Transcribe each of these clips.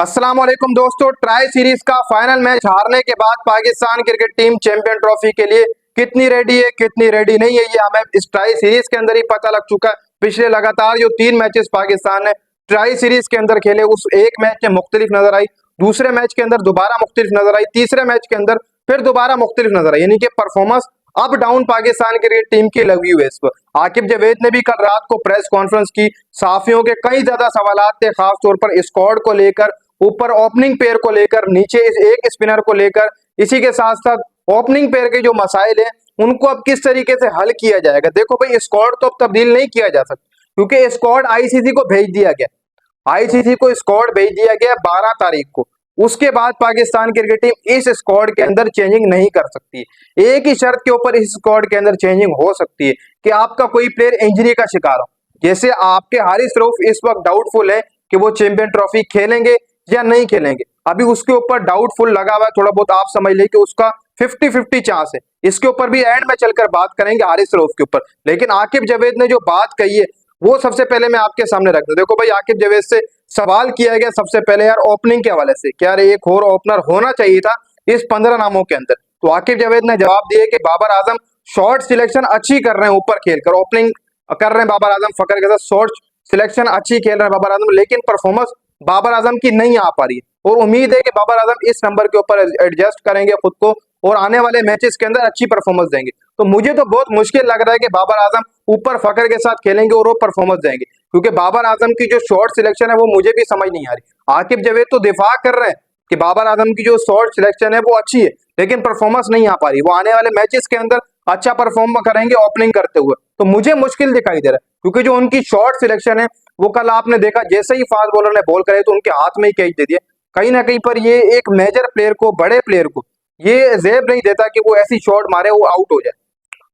अस्सलाम वालेकुम दोस्तों, ट्राई सीरीज का फाइनल मैच हारने के बाद Pakistan cricket team champion trophy के लिए कितनी रेडी है कितनी रेडी नहीं है, ये हमें इस ट्राई सीरीज के अंदर ही पता लग चुका है। पिछले लगातार जो 3 मैचेस पाकिस्तान ने ट्राई सीरीज के अंदर खेले, उस एक मैच में मुख्तलिफ नजर आई, दूसरे मैच के अंदर दोबारा मुख्तलिफ नजर आई, तीसरे मैच के अंदर फिर दोबारा मुख्तलिफ नजर आई, यानी कि performance up down Pakistan cricket team की लगी हुई है। इस पर आकिब जावेद ने भी कल रात को प्रेस कॉन्फ्रेंस की, सहाफियों के कई ज्यादा सवालात थे, खासतौर पर स्क्वाड को लेकर, ऊपर ओपनिंग पेयर को लेकर, नीचे इस एक स्पिनर को लेकर, इसी के साथ साथ ओपनिंग पेयर के जो मसाइल हैं उनको अब किस तरीके से हल किया जाएगा। देखो भाई, स्क्वाड तो अब तब्दील नहीं किया जा सकता क्योंकि स्क्वाड आईसीसी को भेज दिया गया, आईसीसी को स्क्वाड भेज दिया गया 12 तारीख को। उसके बाद पाकिस्तान क्रिकेट टीम इस स्क्वाड के अंदर चेंजिंग नहीं कर सकती। एक ही शर्त के ऊपर इस स्क्वाड के अंदर चेंजिंग हो सकती है कि आपका कोई प्लेयर इंजरी का शिकार हो। जैसे आपके हारिस रऊफ इस वक्त डाउटफुल है कि वो चैंपियन ट्रॉफी खेलेंगे या नहीं खेलेंगे, अभी उसके ऊपर डाउटफुल लगा हुआ है, थोड़ा बहुत आप समझ लें कि उसका 50-50 चांस है। इसके ऊपर भी एंड में चलकर बात करेंगे हारिस रऊफ के ऊपर। लेकिन आकिब जावेद ने जो बात कही है वो सबसे पहले मैं आपके सामने रख दूं। देखो भाई, आकिब जावेद से सवाल किया गया सबसे पहले यार ओपनिंग के हवाले से, क्या एक और ओपनर होना चाहिए था इस 15 नामों के अंदर। तो आकिब जावेद ने जवाब दिया कि बाबर आजम शॉर्ट सिलेक्शन अच्छी कर रहे हैं, ऊपर खेलकर ओपनिंग कर रहे हैं बाबर आजम, फकर के साथ शॉर्ट सिलेक्शन अच्छी खेल रहे हैं बाबर आजम, लेकिन परफॉर्मेंस बाबर आजम की नहीं आ पा रही है और उम्मीद है कि बाबर आजम इस नंबर के ऊपर एडजस्ट करेंगे खुद को और आने वाले मैचेस के अंदर अच्छी परफॉर्मेंस देंगे। तो मुझे तो बहुत मुश्किल लग रहा है कि बाबर आजम ऊपर फकर के साथ खेलेंगे और वो परफॉर्मेंस देंगे, क्योंकि बाबर आजम की जो शॉर्ट सिलेक्शन है वो मुझे भी समझ नहीं आ रही। आकिब जावेद तो दिफा कर रहे हैं कि बाबर आजम की जो शॉर्ट सिलेक्शन है वो अच्छी है, लेकिन परफॉर्मेंस नहीं आ पा रही। वो आने वाले मैचेस के अंदर अच्छा परफॉर्म करेंगे ओपनिंग करते हुए, तो मुझे मुश्किल दिखाई दे रहा है, क्योंकि जो उनकी शॉर्ट सिलेक्शन है वो कल आपने देखा, जैसे ही फास्ट बॉलर ने बॉल करे तो उनके हाथ में ही कैच दे दिया। कहीं ना कहीं पर ये एक मेजर प्लेयर को, बड़े प्लेयर को ये जेब नहीं देता कि वो ऐसी शॉट मारे वो आउट हो जाए।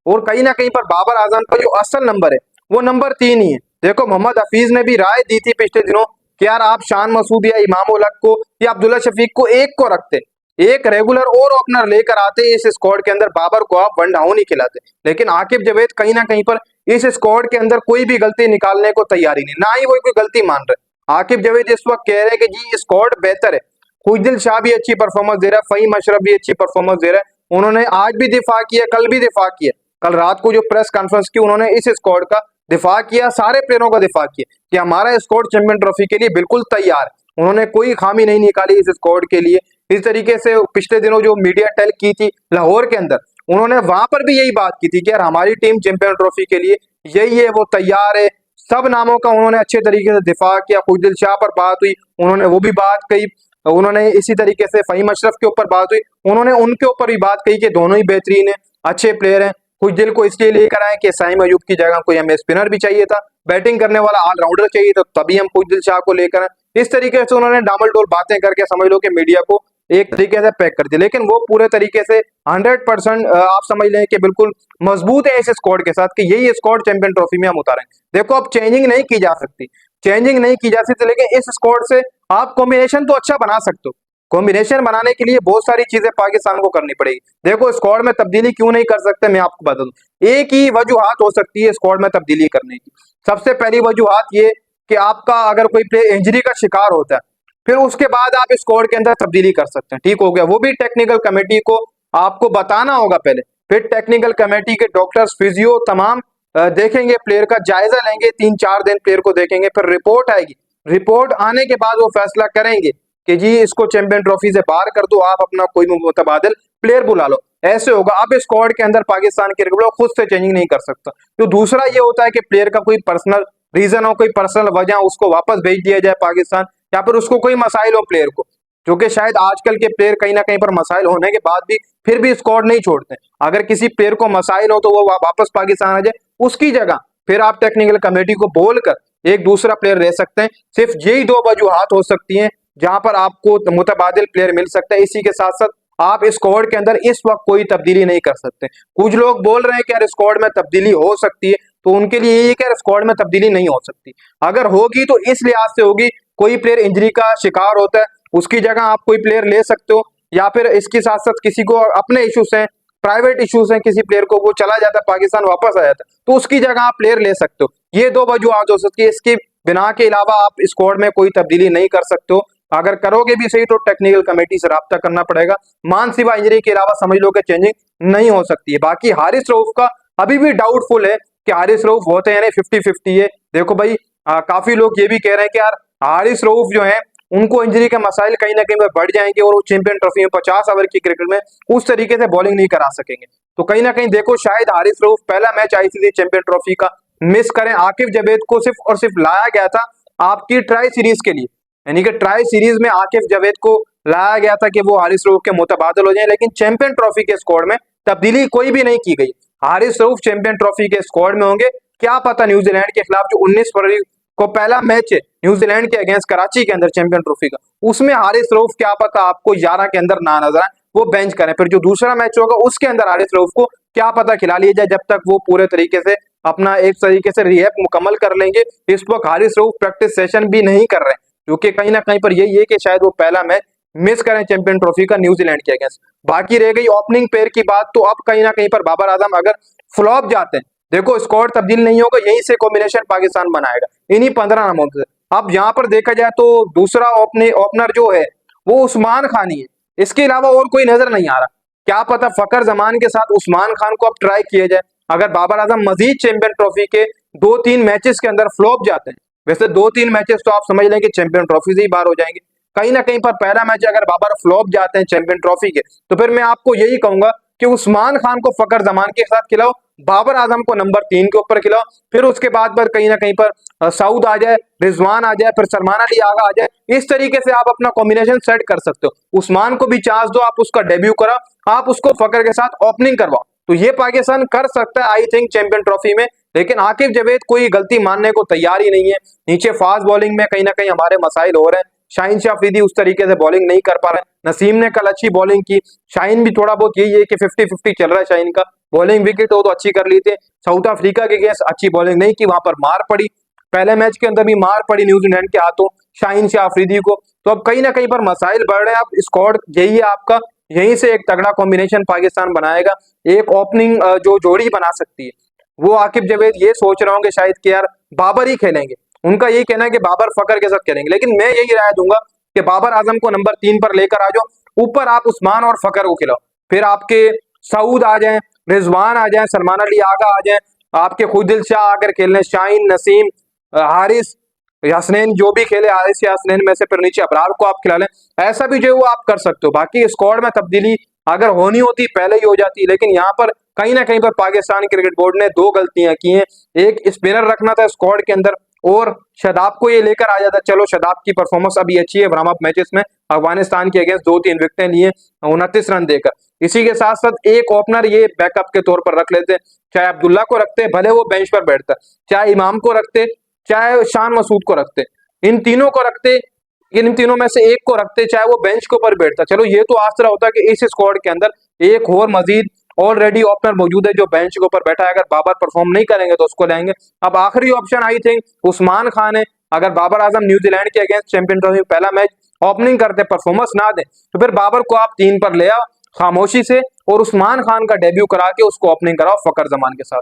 और कहीं ना कहीं पर बाबर आजम का जो असल नंबर है वो नंबर 3 ही है। देखो, मोहम्मद हफीज ने भी राय दी थी पिछले दिनों कि यार आप शान मसूद या इमाम उलग को या अब्दुल्ला शफीक को एक को रखते, एक रेगुलर और ओपनर लेकर आते इस स्क्वाड के अंदर, बाबर को आप वन डाउन ही खिलाते। लेकिन आकिब जावेद कहीं ना कहीं पर इस स्क्वाड के अंदर कोई भी गलती निकालने को तैयार ही नहीं, ना ही वो कोई गलती मान रहे। आकिब जावेद इस वक्त कह रहे हैं कि जी स्क्वाड बेहतर है, खुशदिल शाह भी अच्छी परफॉर्मेंस दे रहा है, फहीम अशरफ भी अच्छी परफॉर्मेंस दे रहा है। उन्होंने आज भी दिफा किया, कल भी दिफा किया, कल रात को जो प्रेस कॉन्फ्रेंस की उन्होंने इस स्क्वाड का दिफा किया, सारे प्लेयरों का दिफा किया कि हमारा स्क्वाड चैंपियन ट्रॉफी के लिए बिल्कुल तैयार है। उन्होंने कोई खामी नहीं निकाली इस स्क्वाड के लिए। इस तरीके से पिछले दिनों जो मीडिया टेल की थी लाहौर के अंदर, उन्होंने वहां पर भी यही बात की थी कि यार हमारी टीम चैंपियन ट्रॉफी के लिए यही है, वो तैयार है। सब नामों का उन्होंने अच्छे तरीके से दिफा किया। खुशदिल शाह पर बात हुई, उन्होंने वो भी बात कही, उन्होंने इसी तरीके से फहीम अशरफ के ऊपर बात हुई, उन्होंने उनके ऊपर भी बात कही कि दोनों ही बेहतरीन है, अच्छे प्लेयर हैं। खुशदिल को इसलिए लेकर आए कि साइम अयूब की जगह कोई हमें स्पिनर भी चाहिए था, बैटिंग करने वाला ऑलराउंडर चाहिए था, तभी हम खुशदिल शाह को लेकर आए। इस तरीके से उन्होंने डामल डोल बातें करके समझ लो कि मीडिया को एक तरीके से पैक कर दिया। लेकिन वो पूरे तरीके से 100% आप समझ लें कि बिल्कुल मजबूत है इस स्क्वाड के साथ कि यही स्क्वाड चैंपियन ट्रॉफी में हम उतारेंगे। देखो, अब चेंजिंग नहीं की जा सकती, चेंजिंग नहीं की जा सकती, लेकिन इस स्क्वाड से आप कॉम्बिनेशन तो अच्छा बना सकते हो। कॉम्बिनेशन बनाने के लिए बहुत सारी चीजें पाकिस्तान को करनी पड़ेगी। देखो, स्क्वाड में तब्दीली क्यों नहीं कर सकते, मैं आपको बता दूं। एक ही वजूहात हो सकती है स्क्वाड में तब्दीली करने की। सबसे पहली वजूहात ये कि आपका अगर कोई प्लेयर इंजरी का शिकार होता है, फिर उसके बाद आप स्क्वाड के अंदर तब्दीली कर सकते हैं, ठीक हो गया। वो भी टेक्निकल कमेटी को आपको बताना होगा पहले, फिर टेक्निकल कमेटी के डॉक्टर्स, फिजियो तमाम देखेंगे, प्लेयर का जायजा लेंगे, 3-4 दिन प्लेयर को देखेंगे, फिर रिपोर्ट आएगी। रिपोर्ट आने के बाद वो फैसला करेंगे कि जी इसको चैंपियन ट्रॉफी से बाहर कर दो, आप अपना कोई मुतबादिल प्लेयर बुला लो। ऐसे होगा। अब स्क्वाड के अंदर पाकिस्तान क्रिकेट खुद से चेंजिंग नहीं कर सकता। तो दूसरा ये होता है कि प्लेयर का कोई पर्सनल रीजन हो, कोई पर्सनल वजह, उसको वापस भेज दिया जाए पाकिस्तान, या फिर उसको कोई मसाइल हो प्लेयर को, जो कि शायद आजकल के प्लेयर कहीं ना कहीं पर मसाइल होने के बाद भी फिर भी स्क्वाड नहीं छोड़ते। अगर किसी प्लेयर को मसाइल हो तो वो वापस पाकिस्तान आ जाए, उसकी जगह फिर आप टेक्निकल कमेटी को बोलकर एक दूसरा प्लेयर ले सकते हैं। सिर्फ यही 2 वजूहात हो सकती हैं जहां पर आपको मुतबादिल प्लेयर मिल सकता है। इसी के साथ साथ आप स्क्वाड के अंदर इस वक्त कोई तब्दीली नहीं कर सकते। कुछ लोग बोल रहे हैं कि यार स्क्वाड में तब्दीली हो सकती है, तो उनके लिए यही है कि स्क्वाड में तब्दीली नहीं हो सकती। अगर होगी तो इस लिहाज से होगी, कोई प्लेयर इंजरी का शिकार होता है उसकी जगह आप कोई प्लेयर ले सकते हो, या फिर इसके साथ साथ किसी को अपने इश्यूज हैं, प्राइवेट इश्यूज हैं, किसी प्लेयर को, वो चला जाता है पाकिस्तान वापस आ जाता है, तो उसकी जगह आप प्लेयर ले सकते हो। ये 2 वजूहत हो सकती है। इसकी बिना के अलावा आप स्क्वाड में कोई तब्दीली नहीं कर सकते हो। अगर करोगे भी सही तो टेक्निकल कमेटी से राब्ता करना पड़ेगा। मान सिवा इंजरी के अलावा समझ लो कि चेंजिंग नहीं हो सकती है। बाकी हारिस रऊफ का अभी भी डाउटफुल है कि हारिस रऊफ होते हैं, यानी 50-50 है। देखो भाई काफी लोग ये भी कह रहे हैं कि यार हारिस रऊफ जो है उनको इंजरी के मसाइल कहीं ना कहीं बढ़ जाएंगे और वो चैंपियन ट्रॉफी में 50 ओवर की क्रिकेट में उस तरीके से बॉलिंग नहीं करा सकेंगे। तो कहीं ना कहीं देखो शायद हारिस रऊफ पहला मैच आईसीसी चैंपियन ट्रॉफी का मिस करें। आकिब जावेद को सिर्फ और सिर्फ लाया गया था आपकी ट्राई सीरीज के लिए, यानी कि ट्राई सीरीज में आकिब जावेद को लाया गया था कि वो हारिस रऊफ के मुतबादल हो जाए, लेकिन चैंपियन ट्रॉफी के स्क्वाड में तब्दीली कोई भी नहीं की गई। हारिस रऊफ चैंपियन ट्रॉफी के स्क्वाड में होंगे। क्या पता न्यूजीलैंड के खिलाफ जो 19 फरवरी को पहला मैच है न्यूजीलैंड के अगेंस्ट कराची के अंदर चैंपियन ट्रॉफी का, उसमें हारिस रऊफ क्या पता आपको 11 के अंदर ना नजर आए, वो बेंच करें। फिर जो दूसरा मैच होगा उसके अंदर हारिस रऊफ को क्या पता खिला लिया जाए, जब तक वो पूरे तरीके से अपना एक तरीके से रिहैब मुकम्मल कर लेंगे। इस वक्त हारिस रऊफ प्रैक्टिस सेशन भी नहीं कर रहे हैं, क्योंकि कहीं ना कहीं पर यही है कि शायद वो पहला मैच मिस करें चैंपियन ट्रॉफी का न्यूजीलैंड के अगेंस्ट। बाकी रह गई ओपनिंग पेयर की बात, तो अब कहीं ना कहीं पर बाबर आजम अगर फ्लॉप जाते हैं, देखो स्क्वाड तब्दील नहीं होगा, यहीं से कॉम्बिनेशन पाकिस्तान बनाएगा इन्हीं 15 नामों से। अब यहाँ पर देखा जाए तो दूसरा ओपनर जो है वो उस्मान खान ही है, इसके अलावा और कोई नजर नहीं आ रहा। क्या पता फकर जमान के साथ उस्मान खान को अब ट्राई किया जाए, अगर बाबर आजम मजीद चैंपियन ट्रॉफी के 2-3 मैचेस के अंदर फ्लॉप जाते हैं। वैसे 2-3 मैचेस तो आप समझ लें कि चैंपियन ट्रॉफी से ही बाहर हो जाएंगे। कहीं ना कहीं पर पहला मैच अगर बाबर फ्लॉप जाते हैं चैंपियन ट्रॉफी के, तो फिर मैं आपको यही कहूंगा कि उस्मान खान को फकर जमान के साथ खिलाओ, बाबर आजम को नंबर 3 के ऊपर खिलाओ, फिर उसके बाद पर कहीं ना कहीं पर सऊद आ जाए, रिजवान आ जाए, फिर सलमान अली आगा आ जाए। इस तरीके से आप अपना कॉम्बिनेशन सेट कर सकते हो। उस्मान को भी चांस दो, आप उसका डेब्यू कराओ, आप उसको फकर के साथ ओपनिंग करवाओ, तो ये पाकिस्तान कर सकता है आई थिंक चैंपियन ट्रॉफी में। लेकिन आकिब जावेद कोई गलती मानने को तैयार ही नहीं है। नीचे फास्ट बॉलिंग में कहीं ना कहीं हमारे मसाइल हो रहे हैं। शाहीन शाह अफरीदी उस तरीके से बॉलिंग नहीं कर पा रहे। नसीम ने कल अच्छी बॉलिंग की, शाहीन भी थोड़ा बहुत यही है कि 50-50 चल रहा है शाहीन का। बॉलिंग विकेट हो तो अच्छी कर ली थी। साउथ अफ्रीका के अगेंस्ट अच्छी बॉलिंग नहीं की, वहां पर मार पड़ी। पहले मैच के अंदर भी मार पड़ी न्यूजीलैंड के हाथों शाहीन शाह अफरीदी को। तो अब कहीं ना कहीं पर मसाइल बढ़ रहे हैं। अब स्क्वाड यही है आपका, यहीं से एक तगड़ा कॉम्बिनेशन पाकिस्तान बनाएगा। एक ओपनिंग जो जोड़ी बना सकती है वो आकिब जावेद ये सोच रहा हूँ कि शायद कि यार बाबर ही खेलेंगे। उनका यही कहना है कि बाबर फकर के साथ खेलेंगे, लेकिन मैं यही राय दूंगा कि बाबर आजम को नंबर 3 पर लेकर आ जाओ, ऊपर आप उस्मान और फकर को खिलाओ, फिर आपके सऊद आ जाए, रिजवान आ जाए, सलमान अली आगा आ जाए, आपके खुदिल शाह आकर खेलने, शाहीन, नसीम, हारिस, हसनैन जो भी खेले, हारिस या हसनैन में से फिर नीचे अबरार को आप खिला लें। ऐसा भी जो है वो आप कर सकते हो। बाकी स्क्वाड में तब्दीली अगर होनी होती पहले ही हो जाती, लेकिन यहाँ पर कहीं ना कहीं पर पाकिस्तान क्रिकेट बोर्ड ने 2 गलतियां की हैं। एक स्पिनर रखना था स्क्वाड के अंदर, और शादाब को ये लेकर आ जाता। चलो शादाब की परफॉर्मेंस अभी अच्छी है, वार्म अप मैचेस में अफगानिस्तान के अगेंस्ट 2-3 विकेटें लिए 29 रन देकर। इसी के साथ साथ एक ओपनर ये बैकअप के तौर पर रख लेते, चाहे अब्दुल्ला को रखते भले वो बेंच पर बैठता, चाहे इमाम को रखते, चाहे शान मसूद को रखते, इन तीनों को रखते, इन तीनों में से एक को रखते, चाहे वो बेंच के ऊपर बैठता। चलो ये तो आसरा होता कि इस स्क्वाड के अंदर एक और मजीद ऑलरेडी ओपनर मौजूद है जो बेंच के ऊपर बैठा है, अगर बाबर परफॉर्म नहीं करेंगे तो उसको लेंगे। अब आखिरी option I think Usman Khan है। अगर बाबर आजम न्यूजीलैंड के अगेंस्ट चैंपियन ट्रॉफी पहला मैच ओपनिंग करते परफॉर्मेंस ना दे, तो फिर बाबर को आप 3 पर ले आओ खामोशी से, और उस्मान खान का डेब्यू करा के उसको ओपनिंग कराओ फकर जमान के साथ।